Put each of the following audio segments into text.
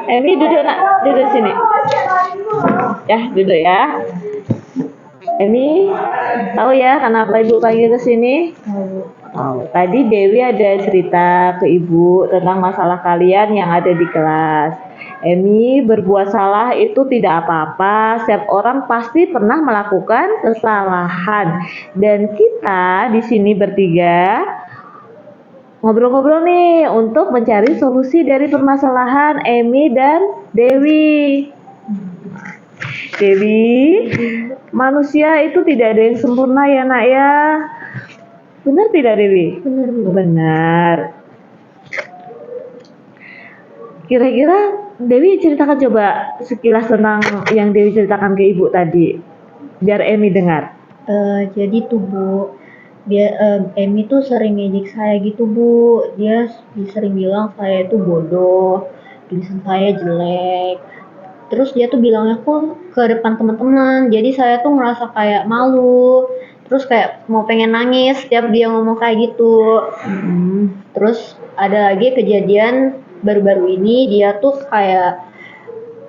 Emi duduk nak, duduk sini. Ya, duduk ya. Emi, tahu ya kenapa ibu panggil ke sini? Oh, tadi Dewi ada cerita ke ibu tentang masalah kalian yang ada di kelas. Emi, berbuat salah itu tidak apa-apa. Setiap orang pasti pernah melakukan kesalahan. Dan kita di sini bertiga ngobrol-ngobrol nih untuk mencari solusi dari permasalahan Emi dan Dewi. Dewi, manusia itu tidak ada yang sempurna ya nak ya. Benar tidak Dewi? Benar. Benar. Kira-kira Dewi ceritakan coba sekilas tentang yang Dewi ceritakan ke ibu tadi, biar Emi dengar. Jadi tuh Bu, Emi tuh sering ngejek saya gitu Bu. Dia sering bilang saya itu bodoh, tulisan saya jelek. Terus dia tuh bilangnya kok ke depan teman-teman. Jadi saya tuh ngerasa kayak malu. Terus kayak mau pengen nangis setiap dia ngomong kayak gitu. Terus ada lagi kejadian baru-baru ini, dia tuh kayak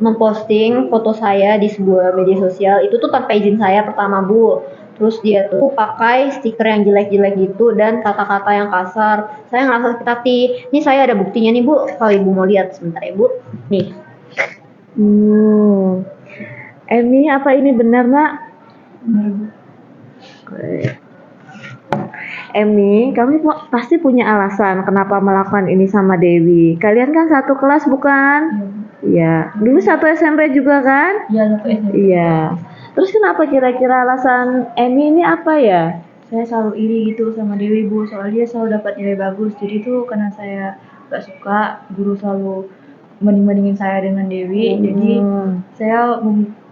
memposting foto saya di sebuah media sosial. Itu tuh tanpa izin saya pertama Bu. Terus dia tuh pakai stiker yang jelek-jelek gitu dan kata-kata yang kasar. Saya ngerasa sakit hati. Ini saya ada buktinya nih Bu. Kalau Ibu mau lihat sebentar ya Bu. Nih. Emi, apa ini benar nak? Emi, kami pasti punya alasan kenapa melakukan ini sama Dewi. Kalian kan satu kelas bukan? Iya. Dulu satu SMP juga kan? Iya, satu SMP. Iya. Terus kenapa kira-kira alasan Emi ini apa ya? Saya selalu iri gitu sama Dewi Bu, soalnya dia selalu dapat nilai bagus. Jadi tuh karena saya gak suka guru selalu banding-bandingin saya dengan Dewi. Jadi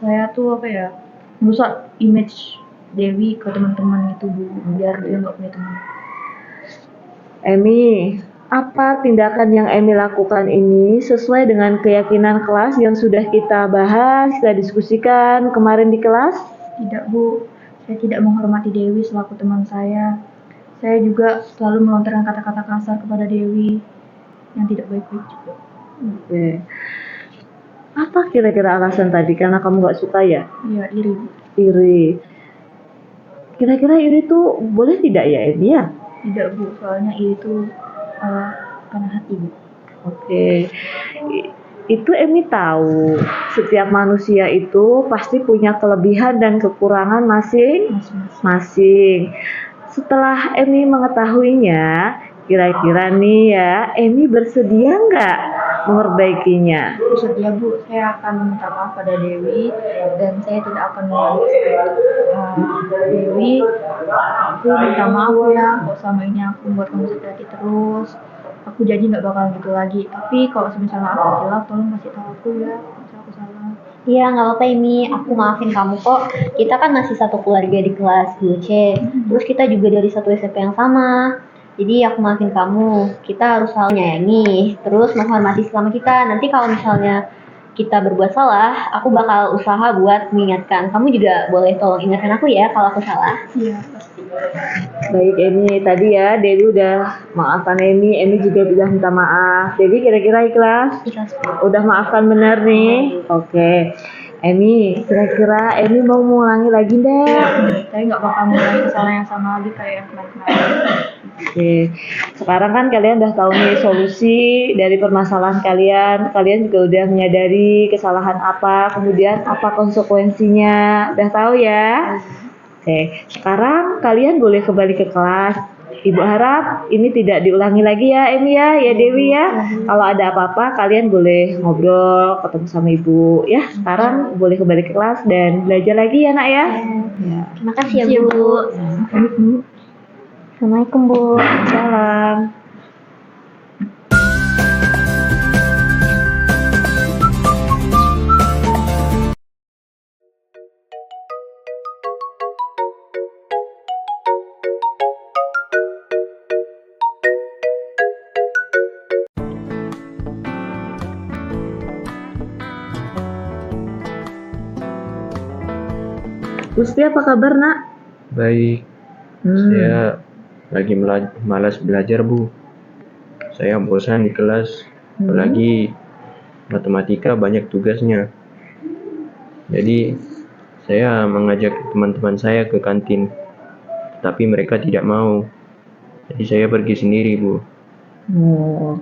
saya tuh apa ya, merusak image Dewi ke teman-teman itu Bu, biar dia nggak punya teman. Emi, apa tindakan yang Emi lakukan ini sesuai dengan keyakinan kelas yang sudah kita bahas, kita diskusikan kemarin di kelas? Tidak Bu, saya tidak menghormati Dewi selaku teman saya. Saya juga selalu melontarkan kata-kata kasar kepada Dewi yang tidak baik-baik juga. Oke. Apa kira-kira alasan tadi? Karena kamu gak suka ya? Iya, iri Bu. Iri. Kira-kira iri tuh boleh tidak ya Emi ya? Tidak Bu, soalnya iri tuh karena hati Bu. Oke. Itu Emi tahu setiap manusia itu pasti punya kelebihan dan kekurangan masing-masing. Setelah Emi mengetahuinya, kira-kira nih ya, Emi bersedia nggak memperbaikinya? Bersedia Bu, saya akan minta maaf pada Dewi dan saya tidak akan mengulangi Dewi. Aku minta maaf ya, kalau selama ini aku membuat kamu sakit hati terus. Aku janji nggak bakal gitu lagi. Tapi kalau misalnya aku hilaf, tolong kasih tahu aku ya, kalau aku salah. Iya, nggak apa-apa Emi. Aku maafin kamu kok. Kita kan masih satu keluarga di kelas 2C. Terus kita juga dari satu SMP yang sama. Jadi aku maafin kamu. Kita harus selalu nyayangi. Terus menghormati selama kita. Nanti kalau misalnya kita berbuat salah, aku bakal usaha buat mengingatkan. Kamu juga boleh tolong ingatkan aku ya kalau aku salah. Iya, pasti. Baik Emi, tadi ya Dewi udah maafkan Emi juga udah minta maaf. Dewi kira-kira ikhlas? Ikhlas. Udah maafkan bener nih? Oke. Emi, kira-kira Emi mau mengulangi lagi deh? Saya nggak bakal mengulangi kesalahan yang sama lagi kayak yang kemarin. Oke, sekarang kan kalian udah tahu nih solusi dari permasalahan kalian. Kalian juga udah menyadari kesalahan apa, kemudian apa konsekuensinya. Udah tahu ya? Oke, sekarang kalian boleh kembali ke kelas. Ibu harap ini tidak diulangi lagi ya Emi ya Dewi ya. Kalau ada apa-apa kalian boleh ngobrol, ketemu sama ibu ya. Sekarang boleh kembali ke kelas dan belajar lagi ya nak ya. Terima kasih ya Bu. Assalamualaikum Bu. Salam. Gusti, apa kabar nak? Baik, saya lagi malas belajar Bu. Saya bosan di kelas, apalagi matematika banyak tugasnya. Jadi saya mengajak teman-teman saya ke kantin, tapi mereka tidak mau. Jadi saya pergi sendiri, Bu. Oh,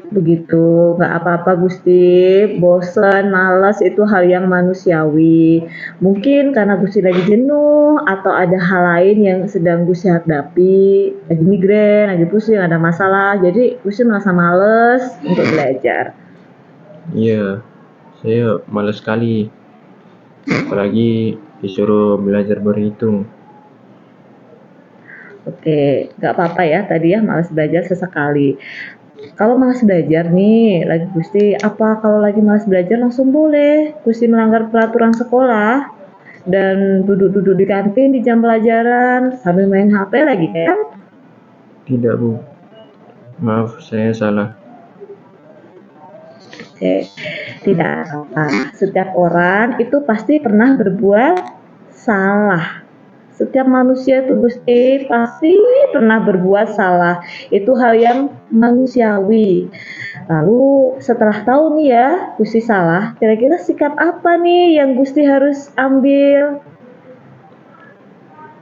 begitu. Nggak apa-apa, Gusti. Bosan, malas itu hal yang manusiawi. Mungkin karena Gusti lagi jenuh atau ada hal lain yang sedang Gusti hadapi, lagi migrain, lagi pusing, ada masalah. Jadi Gusti merasa males untuk belajar. Iya, saya malas sekali. Apalagi disuruh belajar berhitung. Oke, nggak apa-apa ya tadi ya malas belajar sesekali. Kalau malas belajar nih, lagi Gusti, apa kalau lagi malas belajar langsung boleh Gusti melanggar peraturan sekolah dan duduk-duduk di kantin di jam pelajaran sambil main HP lagi kan? Tidak, Bu. Maaf, saya salah. Oke, tidak apa. Setiap orang itu pasti pernah berbuat salah. Setiap manusia itu Gusti pasti pernah berbuat salah. Itu hal yang manusiawi. Lalu setelah tahu nih ya Gusti salah, kira-kira sikap apa nih yang Gusti harus ambil?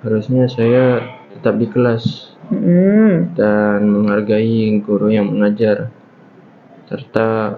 Harusnya saya tetap di kelas dan menghargai guru yang mengajar, serta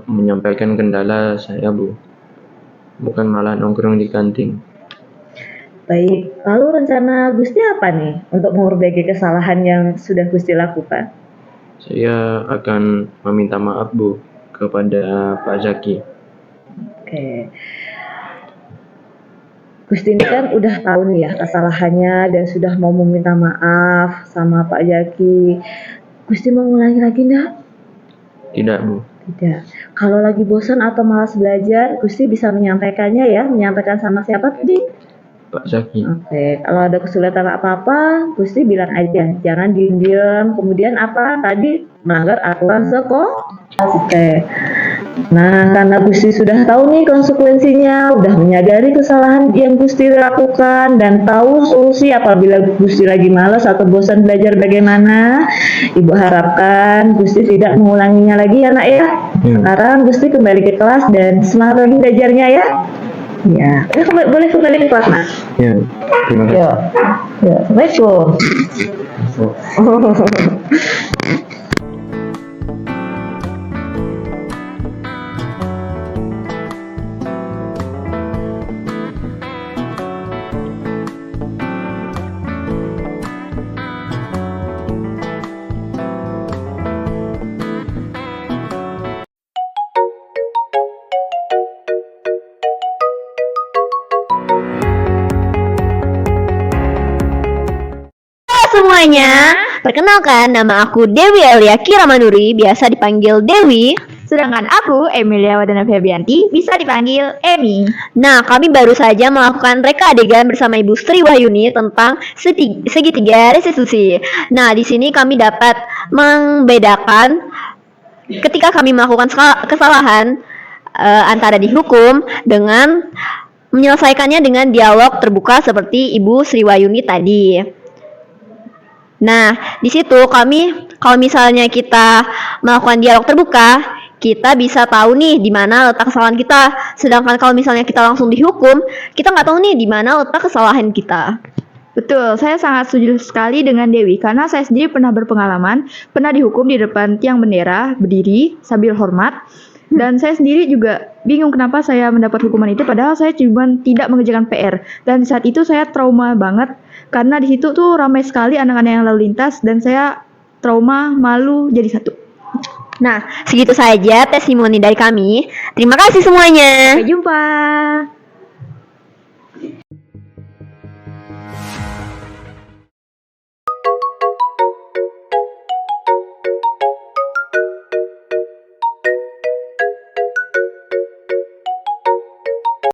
menyampaikan kendala saya, Bu. Bukan malah nongkrong di kantin. Baik, lalu rencana Gusti apa nih untuk memperbaiki kesalahan yang sudah Gusti lakukan? Saya akan meminta maaf, Bu, kepada Pak Zaki. Oke. Gusti ini kan udah tahu nih ya kesalahannya dan sudah mau meminta maaf sama Pak Zaki. Gusti mau ngulangi lagi enggak? Tidak, Bu. Tidak. Kalau lagi bosan atau malas belajar, Gusti bisa menyampaikannya ya. Menyampaikan sama siapa tadi? Pak Zaki. Oke. Kalau ada kesulitan apa-apa, Gusti bilang aja. Jangan diem-diem. Kemudian apa tadi? Melanggar aturan sekolah. Oke. Nah, karena Gusti sudah tahu nih konsekuensinya, udah menyadari kesalahan yang Gusti lakukan dan tahu solusi apabila Gusti lagi malas atau bosan belajar bagaimana, Ibu harapkan Gusti tidak mengulanginya lagi ya nak ya. Sekarang Gusti kembali ke kelas dan semangat lagi belajarnya ya. Ya, boleh kembali ke kelas nak. Ya, terima kasih. Ya, Assalamualaikum. Semuanya, perkenalkan nama aku Dewi Elia Kiramanuri, biasa dipanggil Dewi. Sedangkan aku, Emilia Wadana Febianti, bisa dipanggil Emi. Nah, kami baru saja melakukan reka adegan bersama Ibu Sri Wahyuni tentang segitiga restitusi. Nah, di sini kami dapat membedakan ketika kami melakukan kesalahan antara dihukum dengan menyelesaikannya dengan dialog terbuka seperti Ibu Sri Wahyuni tadi. Nah, di situ kami kalau misalnya kita melakukan dialog terbuka, kita bisa tahu nih di mana letak kesalahan kita. Sedangkan kalau misalnya kita langsung dihukum, kita nggak tahu nih di mana letak kesalahan kita. Betul, saya sangat setuju sekali dengan Dewi karena saya sendiri pernah berpengalaman, pernah dihukum di depan tiang bendera, berdiri sambil hormat. Dan saya sendiri juga bingung kenapa saya mendapat hukuman itu padahal saya cuma tidak mengerjakan PR. Dan saat itu saya trauma banget karena di situ tuh ramai sekali anak-anak yang lalu lintas dan saya trauma, malu jadi satu. Nah, segitu saja testimoni dari kami. Terima kasih semuanya. Sampai jumpa.